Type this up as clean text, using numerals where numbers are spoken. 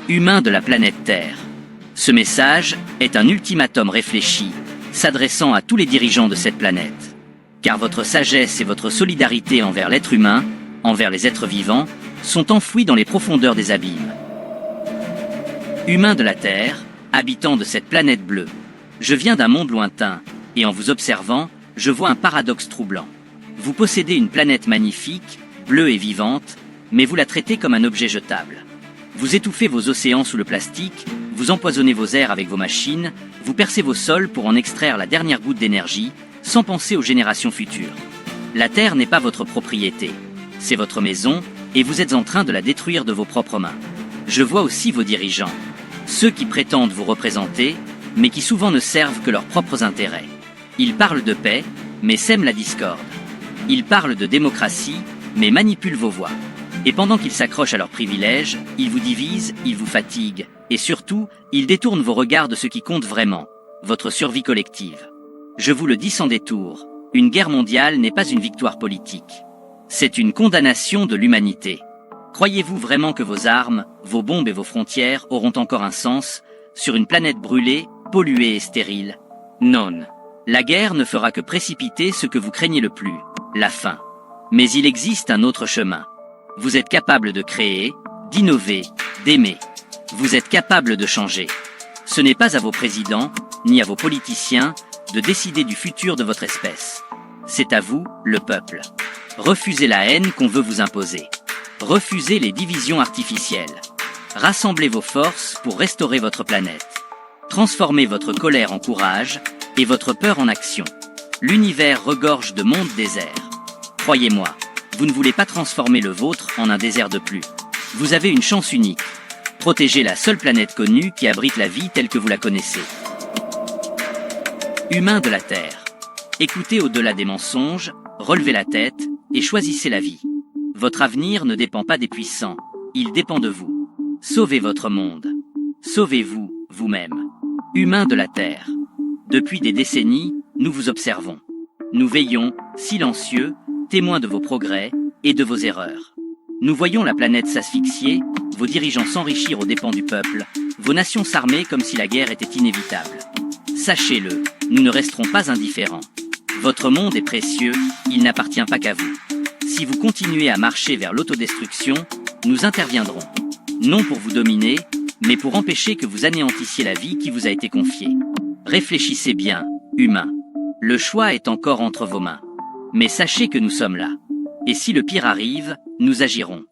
Humains de la planète Terre. Ce message est un ultimatum réfléchi, s'adressant à tous les dirigeants de cette planète. Car votre sagesse et votre solidarité envers l'être humain, envers les êtres vivants, sont enfouis dans les profondeurs des abîmes. Humains de la Terre, habitants de cette planète bleue, je viens d'un monde lointain, et en vous observant, je vois un paradoxe troublant. Vous possédez une planète magnifique, bleue et vivante, mais vous la traitez comme un objet jetable. Vous étouffez vos océans sous le plastique, vous empoisonnez vos airs avec vos machines, vous percez vos sols pour en extraire la dernière goutte d'énergie, sans penser aux générations futures. La Terre n'est pas votre propriété, c'est votre maison, et vous êtes en train de la détruire de vos propres mains. Je vois aussi vos dirigeants, ceux qui prétendent vous représenter, mais qui souvent ne servent que leurs propres intérêts. Ils parlent de paix, mais sèment la discorde. Ils parlent de démocratie, mais manipulent vos voix. Et pendant qu'ils s'accrochent à leurs privilèges, ils vous divisent, ils vous fatiguent, et surtout, ils détournent vos regards de ce qui compte vraiment, votre survie collective. Je vous le dis sans détour, une guerre mondiale n'est pas une victoire politique. C'est une condamnation de l'humanité. Croyez-vous vraiment que vos armes, vos bombes et vos frontières auront encore un sens sur une planète brûlée, polluée et stérile? Non. La guerre ne fera que précipiter ce que vous craignez le plus, la faim. Mais il existe un autre chemin. Vous êtes capable de créer, d'innover, d'aimer. Vous êtes capable de changer. Ce n'est pas à vos présidents, ni à vos politiciens, de décider du futur de votre espèce. C'est à vous, le peuple. Refusez la haine qu'on veut vous imposer. Refusez les divisions artificielles. Rassemblez vos forces pour restaurer votre planète. Transformez votre colère en courage et votre peur en action. L'univers regorge de mondes déserts. Croyez-moi, vous ne voulez pas transformer le vôtre en un désert de plus. Vous avez une chance unique. Protégez la seule planète connue qui abrite la vie telle que vous la connaissez. Humains de la Terre. Écoutez au-delà des mensonges, relevez la tête et choisissez la vie. Votre avenir ne dépend pas des puissants, il dépend de vous. Sauvez votre monde. Sauvez-vous, vous-même. Humains de la Terre. Depuis des décennies, nous vous observons. Nous veillons, silencieux, témoins de vos progrès et de vos erreurs. Nous voyons la planète s'asphyxier, vos dirigeants s'enrichir aux dépens du peuple, vos nations s'armer comme si la guerre était inévitable. Sachez-le, nous ne resterons pas indifférents. Votre monde est précieux, il n'appartient pas qu'à vous. Si vous continuez à marcher vers l'autodestruction, nous interviendrons. Non pour vous dominer, mais pour empêcher que vous anéantissiez la vie qui vous a été confiée. Réfléchissez bien, humains. Le choix est encore entre vos mains. Mais sachez que nous sommes là. Et si le pire arrive, nous agirons.